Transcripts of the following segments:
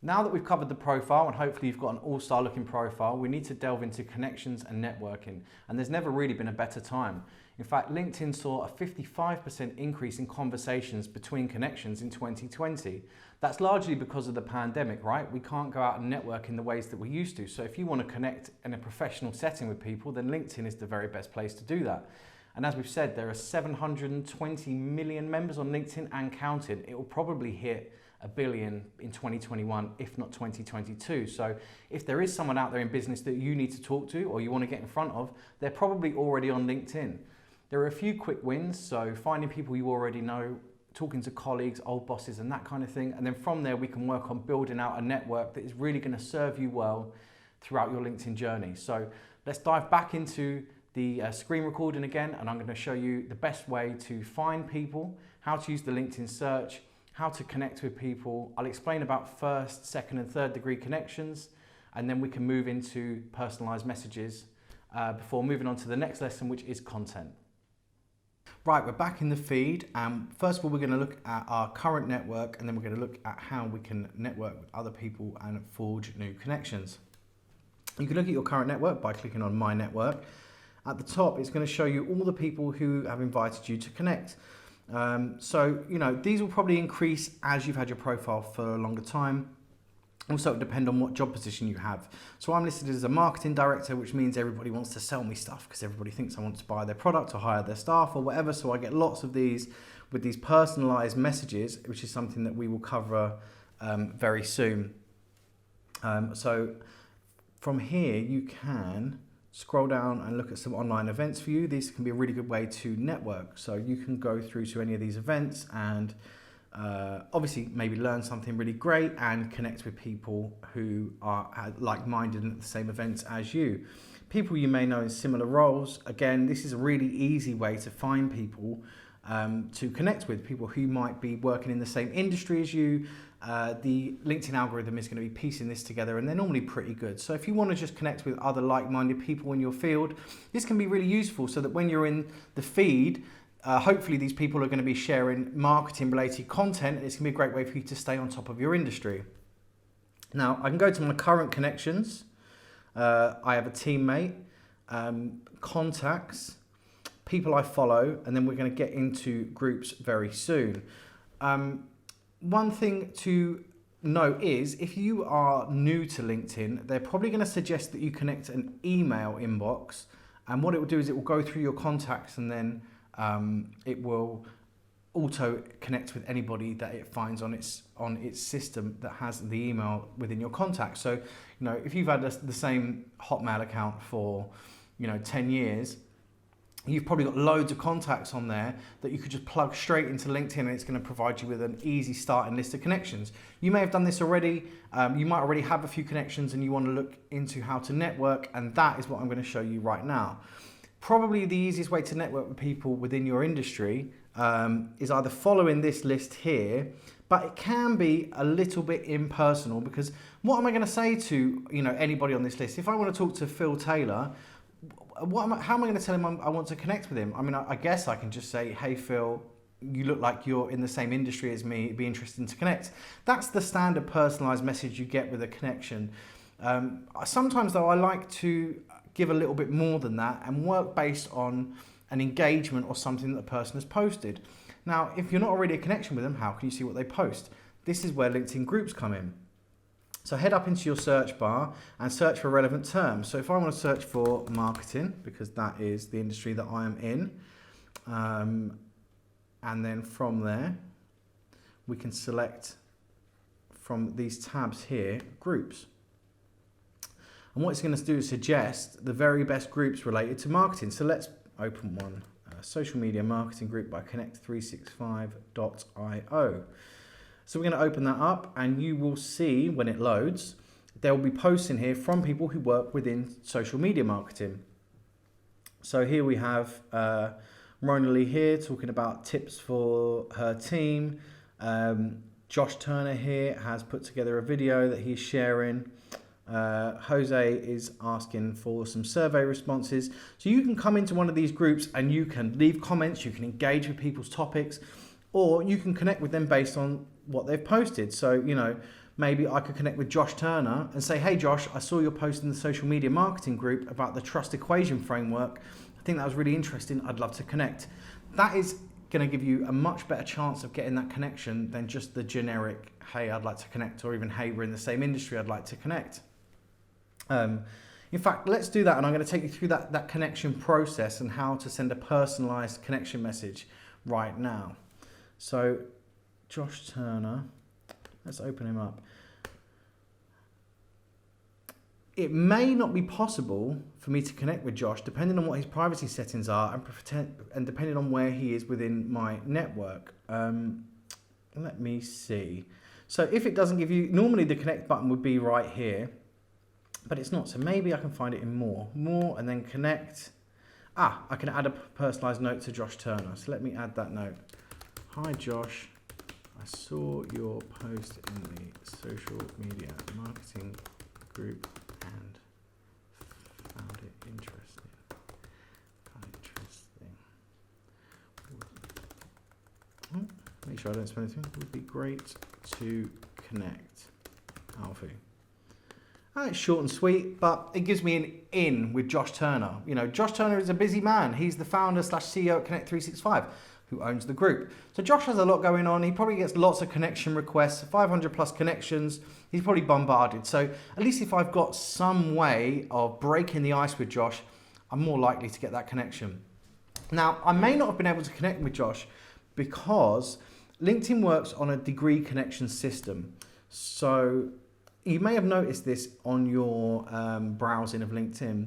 Now that we've covered the profile and hopefully you've got an all-star looking profile, we need to delve into connections and networking. And there's never really been a better time. In fact, LinkedIn saw a 55% increase in conversations between connections in 2020. That's largely because of the pandemic, right? We can't go out and network in the ways that we used to. So if you want to connect in a professional setting with people, then LinkedIn is the very best place to do that. And as we've said, there are 720 million members on LinkedIn and counting. It will probably hit 1 billion in 2021, if not 2022. So if there is someone out there in business that you need to talk to or you want to get in front of, they're probably already on LinkedIn. There are a few quick wins, so finding people you already know, talking to colleagues, old bosses and that kind of thing. And then from there, we can work on building out a network that is really going to serve you well throughout your LinkedIn journey. So let's dive back into the screen recording again, and I'm going to show you the best way to find people, how to use the LinkedIn search, how to connect with people. I'll explain about first, second and third degree connections, and then we can move into personalized messages before moving on to the next lesson, which is content. Right, we're back in the feed. First of all, we're going to look at our current network, and then we're going to look at how we can network with other people and forge new connections. You can look at your current network by clicking on My Network. At the top, it's going to show you all the people who have invited you to connect. So, these will probably increase as you've had your profile for a longer time. Also, it depends on what job position you have. So I'm listed as a marketing director, which means everybody wants to sell me stuff because everybody thinks I want to buy their product or hire their staff or whatever. So I get lots of these with these personalized messages, which is something that we will cover very soon. So from here, you can scroll down and look at some online events for you. These can be a really good way to network. So you can go through to any of these events and obviously maybe learn something really great and connect with people who are like-minded and at the same events as you. People you may know in similar roles. Again, this is a really easy way to find people to connect with, people who might be working in the same industry as you. The LinkedIn algorithm is going to be piecing this together and they're normally pretty good. So if you want to just connect with other like-minded people in your field, this can be really useful so that when you're in the feed, hopefully these people are going to be sharing marketing related content. It's going to be a great way for you to stay on top of your industry. Now I can go to my current connections. I have a teammate, contacts, people I follow, and then we're going to get into groups very soon. One thing to note is if you are new to LinkedIn, they're probably going to suggest that you connect an email inbox, and what it will do is it will go through your contacts and then it will auto connect with anybody that it finds on its system that has the email within your contacts. So, if you've had the same Hotmail account for, 10 years, you've probably got loads of contacts on there that you could just plug straight into LinkedIn and it's going to provide you with an easy starting list of connections. You may have done this already. You might already have a few connections and you want to look into how to network, and that is what I'm going to show you right now. Probably the easiest way to network with people within your industry is either following this list here, but it can be a little bit impersonal because what am I going to say to anybody on this list? If I want to talk to Phil Taylor, how am I going to tell him I want to connect with him? I mean, I guess I can just say, hey Phil, you look like you're in the same industry as me, it'd be interesting to connect. That's the standard personalized message you get with a connection. Sometimes though, I like to give a little bit more than that and work based on an engagement or something that the person has posted. Now, if you're not already a connection with them, how can you see what they post? This is where LinkedIn groups come in. So head up into your search bar and search for relevant terms. So if I want to search for marketing, because that is the industry that I am in, and then from there, we can select from these tabs here, groups. And what it's going to do is suggest the very best groups related to marketing. So let's open one, social media marketing group by connect365.io. So we're going to open that up and you will see when it loads, there will be posts in here from people who work within social media marketing. So here we have Rona Lee here talking about tips for her team. Josh Turner here has put together a video that he's sharing. Jose is asking for some survey responses. So you can come into one of these groups and you can leave comments, you can engage with people's topics, or you can connect with them based on what they've posted. So, maybe I could connect with Josh Turner and say, hey Josh, I saw your post in the social media marketing group about the trust equation framework. I think that was really interesting. I'd love to connect. That is going to give you a much better chance of getting that connection than just the generic, hey, I'd like to connect, or even, hey, we're in the same industry, I'd like to connect. In fact, let's do that, and I'm going to take you through that connection process and how to send a personalized connection message right now. So, Josh Turner, let's open him up. It may not be possible for me to connect with Josh depending on what his privacy settings are and depending on where he is within my network. Let me see. So if it doesn't give you, normally the connect button would be right here, but it's not. So maybe I can find it in more and then connect. I can add a personalized note to Josh Turner. So let me add that note. Hi Josh, I saw your post in the social media marketing group and found it interesting. Make sure I don't spell anything. It would be great to connect. Alfie. It's short and sweet, but it gives me an in with Josh Turner. You know, Josh Turner is a busy man. He's the founder / CEO at Connect 365, who owns the group. So Josh has a lot going on. He probably gets lots of connection requests, 500 plus connections. He's probably bombarded. So at least if I've got some way of breaking the ice with Josh, I'm more likely to get that connection. Now, I may not have been able to connect with Josh because LinkedIn works on a degree connection system. So you may have noticed this on your browsing of LinkedIn,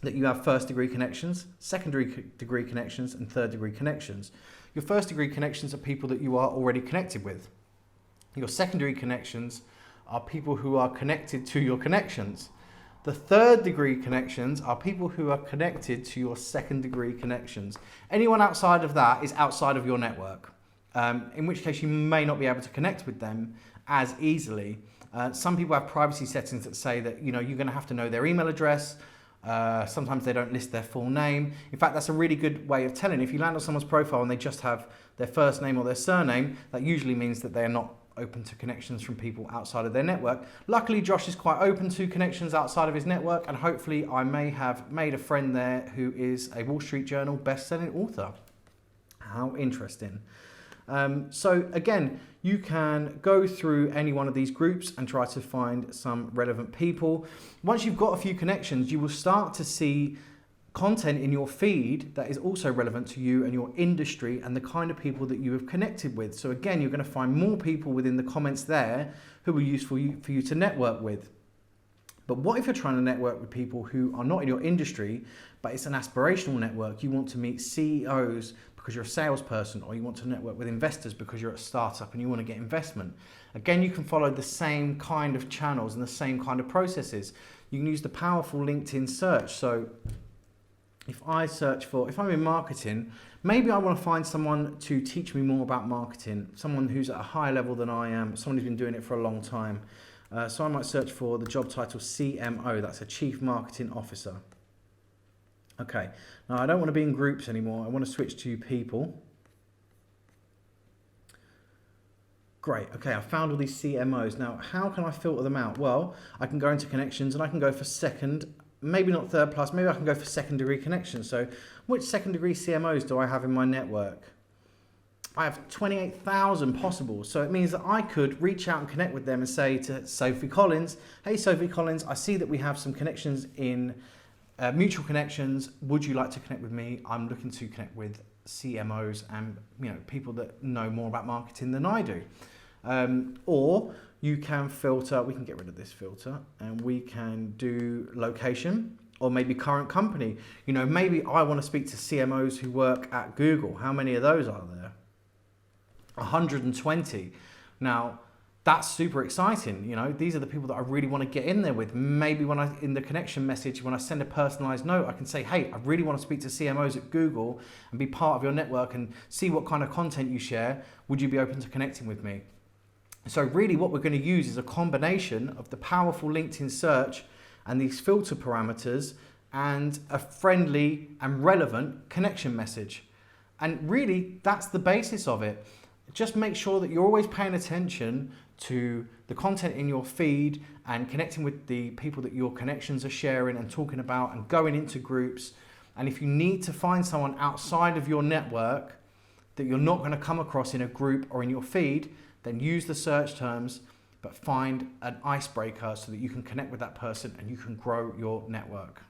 that you have first degree connections, secondary degree connections, and third degree connections. Your first degree connections are people that you are already connected with. Your secondary connections are people who are connected to your connections. The third degree connections are people who are connected to your second degree connections. Anyone outside of that is outside of your network, in which case you may not be able to connect with them as easily. Some people have privacy settings that say that you're going to have to know their email address. Sometimes they don't list their full name. In fact, that's a really good way of telling. If you land on someone's profile and they just have their first name or their surname, that usually means that they're not open to connections from people outside of their network. Luckily, Josh is quite open to connections outside of his network, and hopefully I may have made a friend there who is a Wall Street Journal best-selling author. How interesting. So again, you can go through any one of these groups and try to find some relevant people. Once you've got a few connections, you will start to see content in your feed that is also relevant to you and your industry and the kind of people that you have connected with. So again, you're going to find more people within the comments there who are useful for you to network with. But what if you're trying to network with people who are not in your industry, but it's an aspirational network? You want to meet CEOs because you're a salesperson, or you want to network with investors because you're a startup and you want to get investment. Again, you can follow the same kind of channels and the same kind of processes. You can use the powerful LinkedIn search. So if I'm in marketing, maybe I want to find someone to teach me more about marketing, someone who's at a higher level than I am, someone who's been doing it for a long time. So I might search for the job title CMO, that's a Chief Marketing Officer. Okay, now I don't want to be in groups anymore. I want to switch to people. Great, okay, I found all these CMOs. Now, how can I filter them out? Well, I can go into connections and I can go for second, maybe not third plus, maybe I can go for second degree connections. So which second degree CMOs do I have in my network? I have 28,000 possible. So it means that I could reach out and connect with them and say to Sophie Collins, hey Sophie Collins, I see that we have some connections in mutual connections. Would you like to connect with me? I'm looking to connect with CMOs and people that know more about marketing than I do. Or you can filter, we can get rid of this filter, and we can do location or maybe current company. Maybe I want to speak to CMOs who work at Google. How many of those are there? 120. Now, that's super exciting. These are the people that I really want to get in there with. Maybe in the connection message, when I send a personalized note, I can say, hey, I really want to speak to CMOs at Google and be part of your network and see what kind of content you share. Would you be open to connecting with me? So really what we're going to use is a combination of the powerful LinkedIn search and these filter parameters and a friendly and relevant connection message. And really, that's the basis of it. Just make sure that you're always paying attention to the content in your feed and connecting with the people that your connections are sharing and talking about and going into groups. And if you need to find someone outside of your network that you're not going to come across in a group or in your feed, then use the search terms, but find an icebreaker so that you can connect with that person and you can grow your network.